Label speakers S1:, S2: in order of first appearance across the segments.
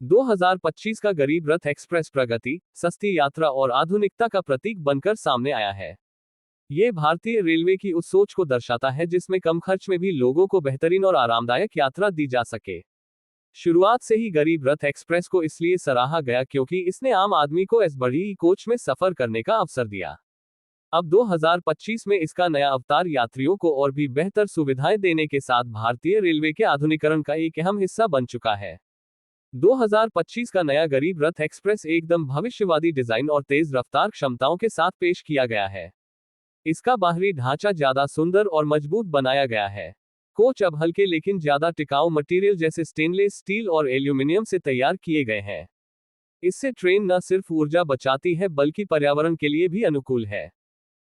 S1: 2025 का गरीब रथ एक्सप्रेस प्रगति, सस्ती यात्रा और आधुनिकता का प्रतीक बनकर सामने आया है। ये भारतीय रेलवे की उस सोच को दर्शाता है जिसमें कम खर्च में भी लोगों को बेहतरीन और आरामदायक यात्रा दी जा सके। शुरुआत से ही गरीब रथ एक्सप्रेस को इसलिए सराहा गया क्योंकि इसने आम आदमी को इस बड़ी कोच में सफर करने का अवसर दिया। अब 2025 में इसका नया अवतार यात्रियों को और भी बेहतर सुविधाएं देने के साथ भारतीय रेलवे के आधुनिकीकरण का एक अहम हिस्सा बन चुका है। 2025 का नया गरीब रथ एक्सप्रेस एकदम भविष्यवादी डिजाइन और तेज रफ्तार क्षमताओं के साथ पेश किया गया है। इसका बाहरी ढांचा ज्यादा सुंदर और मजबूत बनाया गया है। कोच अब हल्के लेकिन ज्यादा टिकाऊ मटेरियल जैसे स्टेनलेस स्टील और एल्यूमिनियम से तैयार किए गए हैं। इससे ट्रेन न सिर्फ ऊर्जा बचाती है बल्कि पर्यावरण के लिए भी अनुकूल है।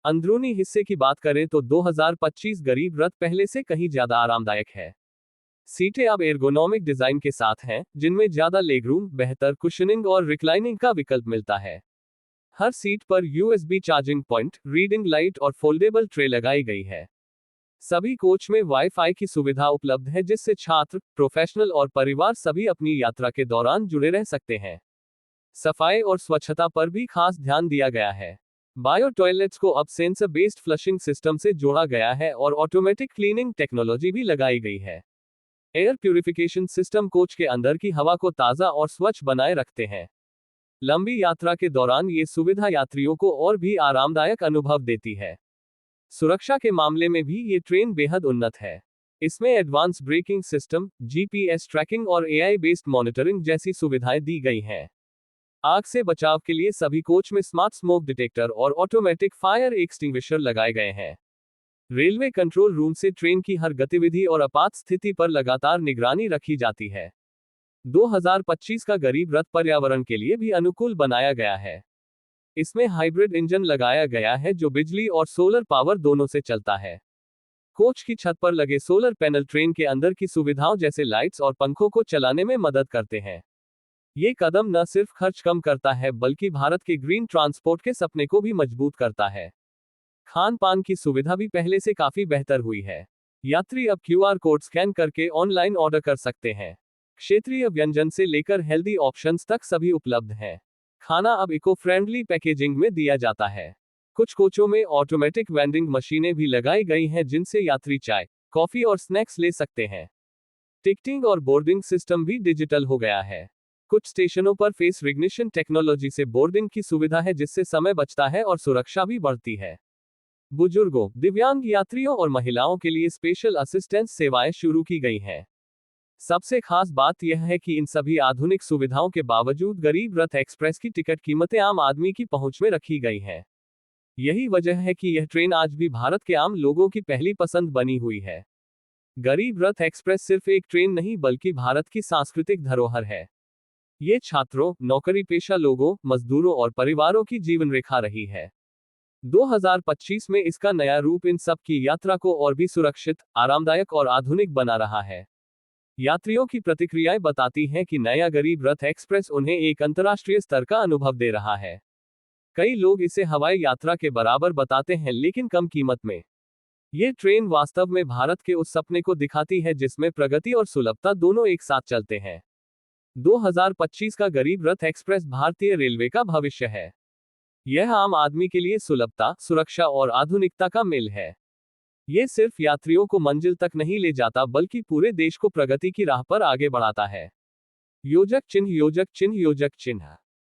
S1: अंदरूनी हिस्से की बात करें तो 2025 गरीब रथ पहले से कहीं ज्यादा आरामदायक है। सीटें अब एर्गोनॉमिक डिजाइन के साथ हैं, जिनमें ज्यादा लेगरूम, बेहतर कुशनिंग और रिक्लाइनिंग का विकल्प मिलता है। हर सीट पर USB charging point, reading light और फोल्डेबल ट्रे लगाई गई है। सभी कोच में वाईफाई की सुविधा उपलब्ध है जिससे छात्र, प्रोफेशनल और परिवार सभी अपनी यात्रा के दौरान जुड़े रह सकते हैं। सफाई और स्वच्छता पर भी खास ध्यान दिया गया है। बायो टॉयलेट्स को अब सेंसर बेस्ड फ्लशिंग सिस्टम से जोड़ा गया है और ऑटोमेटिक क्लीनिंग टेक्नोलॉजी भी लगाई गई है। एयर प्यूरिफिकेशन सिस्टम कोच के अंदर की हवा को ताज़ा और स्वच्छ बनाए रखते हैं। लंबी यात्रा के दौरान ये सुविधा यात्रियों को और भी आरामदायक अनुभव देती है। सुरक्षा के मामले में भी ये ट्रेन बेहद उन्नत है। इसमें advance braking system, GPS tracking और एआई बेस्ड मॉनिटरिंग जैसी सुविधाएं दी गई हैं। आग से बचाव के लिए सभी कोच में स्मार्ट स्मोक डिटेक्टर और ऑटोमेटिक फायर एक्सटिंग्विशर लगाए गए हैं। रेलवे कंट्रोल रूम से ट्रेन की हर गतिविधि और आपात स्थिति पर लगातार निगरानी रखी जाती है। 2025 का गरीब रथ पर्यावरण के लिए भी अनुकूल बनाया गया है। इसमें हाइब्रिड इंजन लगाया गया है जो बिजली और सोलर पावर दोनों से चलता है। कोच की छत पर लगे सोलर पैनल ट्रेन के अंदर की सुविधाओं जैसे लाइट्स और पंखों को चलाने में मदद करते हैं। ये कदम न सिर्फ खर्च कम करता है बल्कि भारत के ग्रीन ट्रांसपोर्ट के सपने को भी मजबूत करता है। खान पान की सुविधा भी पहले से काफी बेहतर हुई है। यात्री अब क्यूआर कोड स्कैन करके ऑनलाइन ऑर्डर कर सकते हैं। क्षेत्रीय व्यंजन से लेकर हेल्दी ऑप्शंस तक सभी उपलब्ध हैं। खाना अब इको फ्रेंडली पैकेजिंग में दिया जाता है। कुछ कोचों में ऑटोमेटिक वेंडिंग मशीनें भी लगाई गई हैं जिनसे यात्री चाय, कॉफी और स्नैक्स ले सकते हैं। टिकटिंग और बोर्डिंग सिस्टम भी डिजिटल हो गया है। कुछ स्टेशनों पर फेस रिकग्निशन टेक्नोलॉजी से बोर्डिंग की सुविधा है जिससे समय बचता है और सुरक्षा भी बढ़ती है। बुजुर्गों, दिव्यांग यात्रियों और महिलाओं के लिए स्पेशल असिस्टेंस सेवाएं शुरू की गई हैं। सबसे खास बात यह है कि इन सभी आधुनिक सुविधाओं के बावजूद गरीब रथ एक्सप्रेस की टिकट कीमतें आम आदमी की पहुंच में रखी गई हैं। यही वजह है कि यह ट्रेन आज भी भारत के आम लोगों की पहली पसंद बनी हुई है। गरीब रथ एक्सप्रेस सिर्फ एक ट्रेन नहीं बल्कि भारत की सांस्कृतिक धरोहर है। ये छात्रों, नौकरी पेशा लोगों, मजदूरों और परिवारों की जीवन रेखा रही है। 2025 में इसका नया रूप इन सब की यात्रा को और भी सुरक्षित, आरामदायक और आधुनिक बना रहा है। यात्रियों की प्रतिक्रियाएं बताती हैं कि नया गरीब रथ एक्सप्रेस उन्हें एक अंतर्राष्ट्रीय स्तर का अनुभव दे रहा है। कई लोग इसे हवाई यात्रा के बराबर बताते हैं लेकिन कम कीमत में। ये ट्रेन वास्तव में भारत के उस सपने को दिखाती है जिसमें प्रगति और सुलभता दोनों एक साथ चलते हैं। 2025 का गरीब रथ एक्सप्रेस भारतीय रेलवे का भविष्य है। यह आम आदमी के लिए सुलभता, सुरक्षा और आधुनिकता का मेल है। ये सिर्फ यात्रियों को मंजिल तक नहीं ले जाता बल्कि पूरे देश को प्रगति की राह पर आगे बढ़ाता है। योजक चिन्ह, योजक चिन्ह, योजक चिन्ह।